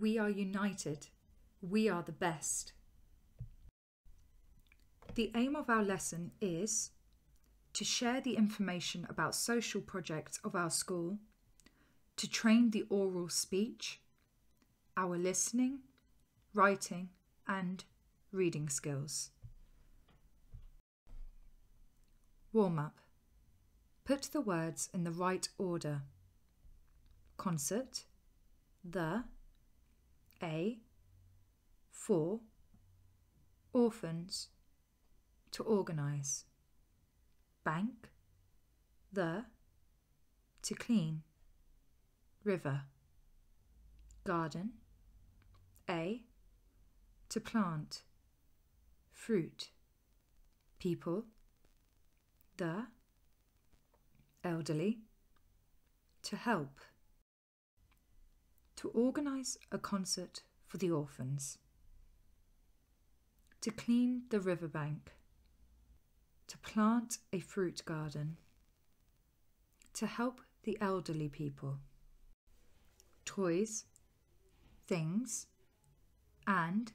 We are united. We are the best. The aim of our lesson is to share the information about social projects of our school, to train the oral speech, our listening, writing and reading skills. Warm-up. Put the words in the right order. Concert, the, a, for, orphans, to organise. Bank, the, to clean. River. Garden, a, to plant. Fruit. People, the, elderly, to help. To organise a concert for the orphans. To clean the riverbank. To plant a fruit garden. To help the elderly people. Toys, things, and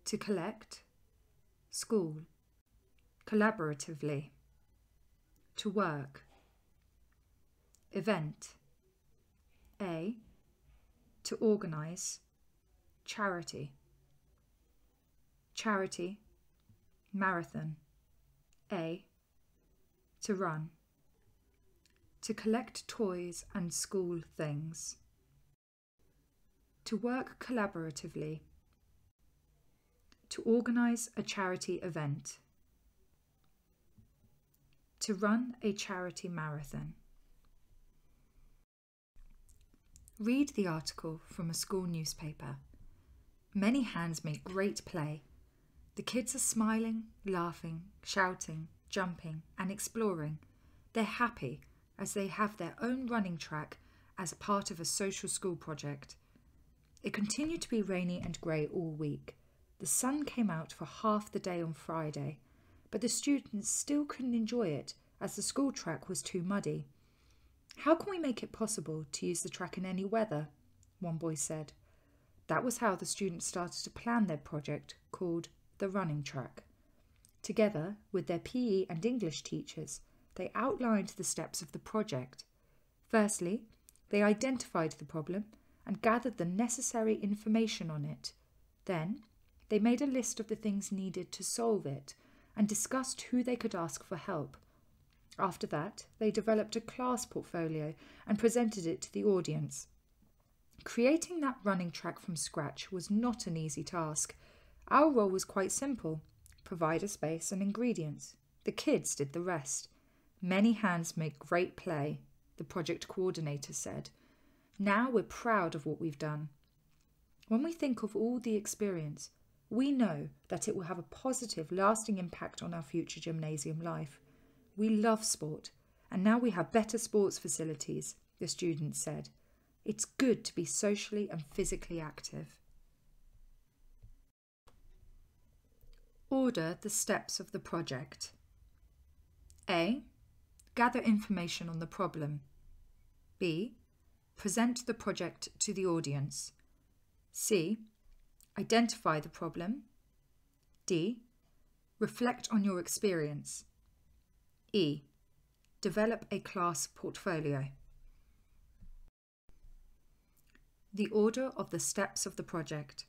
to collect, school, collaboratively, to work. Event, a, to organise, charity. Charity, marathon, a, to run. To collect toys and school things. To work collaboratively. To organise a charity event. To run a charity marathon. Read the article from a school newspaper. Many hands make great play. The kids are smiling, laughing, shouting, jumping and exploring. They're happy as they have their own running track as part of a social school project. It continued to be rainy and grey all week. The sun came out for half the day on Friday, but the students still couldn't enjoy it as the school track was too muddy. "How can we make it possible to use the track in any weather?" one boy said. That was how the students started to plan their project called the running track. Together with their PE and English teachers, they outlined the steps of the project. Firstly, they identified the problem and gathered the necessary information on it. Then, they made a list of the things needed to solve it and discussed who they could ask for help. After that, they developed a class portfolio and presented it to the audience. Creating that running track from scratch was not an easy task. Our role was quite simple: provide a space and ingredients. The kids did the rest. "Many hands make great play," the project coordinator said. "Now we're proud of what we've done. When we think of all the experience, we know that it will have a positive, lasting impact on our future gymnasium life. We love sport, and now we have better sports facilities," the students said. "It's good to be socially and physically active." Order the steps of the project. A. Gather information on the problem. B. Present the project to the audience. C. Identify the problem. D. Reflect on your experience. E. Develop a class portfolio. The order of the steps of the project.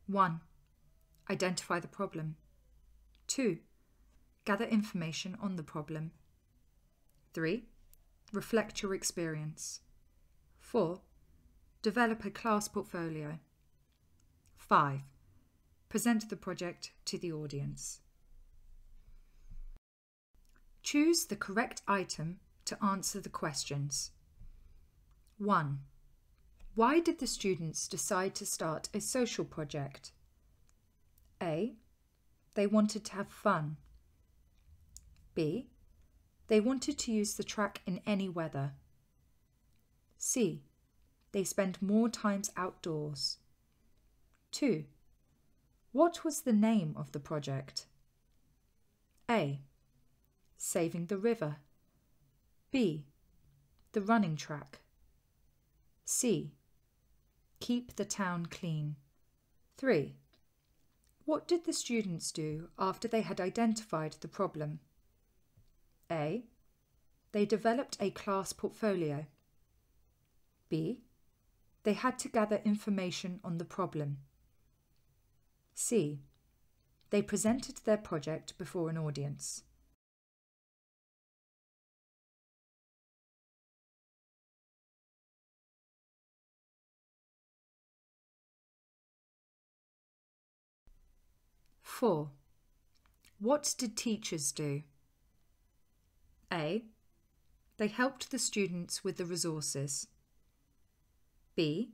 1. Identify the problem. 2. Gather information on the problem. 3. Reflect your experience. 4. Develop a class portfolio. 5. Present the project to the audience. Choose the correct item to answer the questions. 1. Why did the students decide to start a social project? A. They wanted to have fun. B. They wanted to use the track in any weather. C. They spend more times outdoors. 2. What was the name of the project? A. Saving the river. B. The running track. C. Keep the town clean. 3. What did the students do after they had identified the problem? A. They developed a class portfolio. B. They had to gather information on the problem. C. They presented their project before an audience. Four. What did teachers do? A. They helped the students with the resources. B.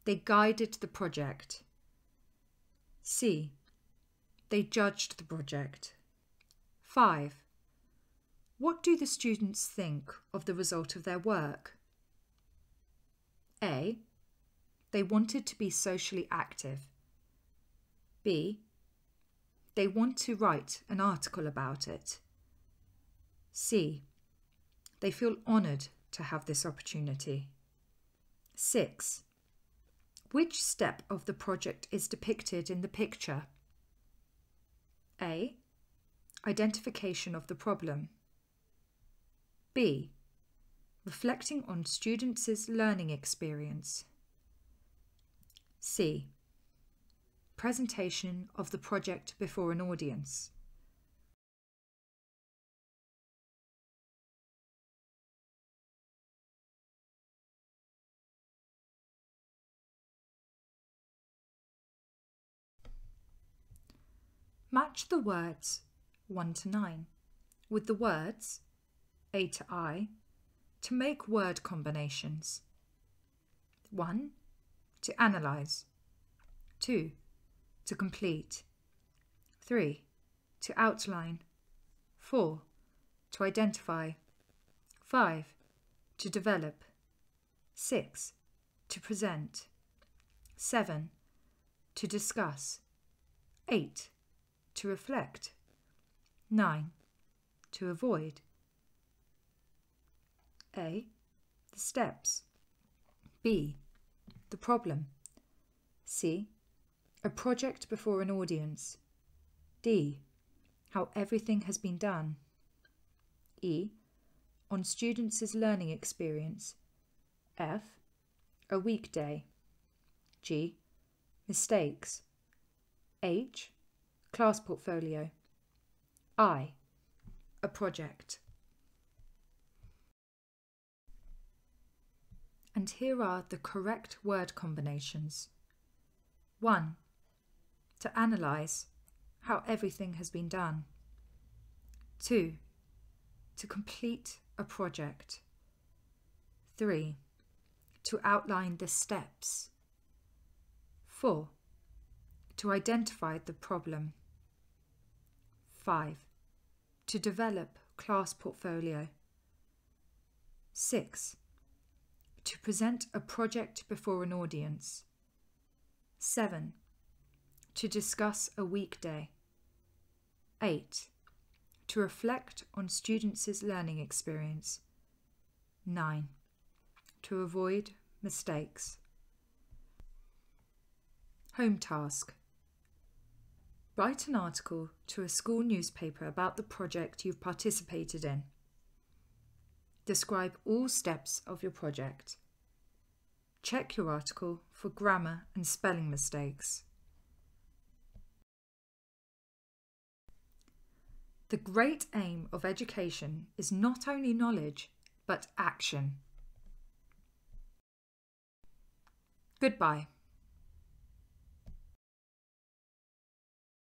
They guided the project. C. They judged the project. 5. What do the students think of the result of their work? A. They wanted to be socially active. B. They want to write an article about it. C. They feel honoured to have this opportunity. 6. Which step of the project is depicted in the picture? A. Identification of the problem. B. Reflecting on students' learning experience. C. Presentation of the project before an audience. Match the words 1 to 9 with the words A to I to make word combinations. 1. To analyse. 2. To complete. 3. To outline. 4. To identify. 5. To develop. 6. To present. 7. To discuss. 8. To reflect. 9. To avoid. A. The steps. B. The problem. C. A project before an audience. D. How everything has been done. E. On students' learning experience. F. A weekday. G. Mistakes. H. Class portfolio. I. A project. And here are the correct word combinations. 1. To analyse how everything has been done. 2. To complete a project. 3. To outline the steps. 4. To identify the problem. 5. To develop class portfolio. 6. To present a project before an audience. 7. To discuss a weekday. 8. To reflect on students' learning experience. 9. To avoid mistakes. Home task. Write an article to a school newspaper about the project you've participated in. Describe all steps of your project. Check your article for grammar and spelling mistakes. The great aim of education is not only knowledge, but action. Goodbye.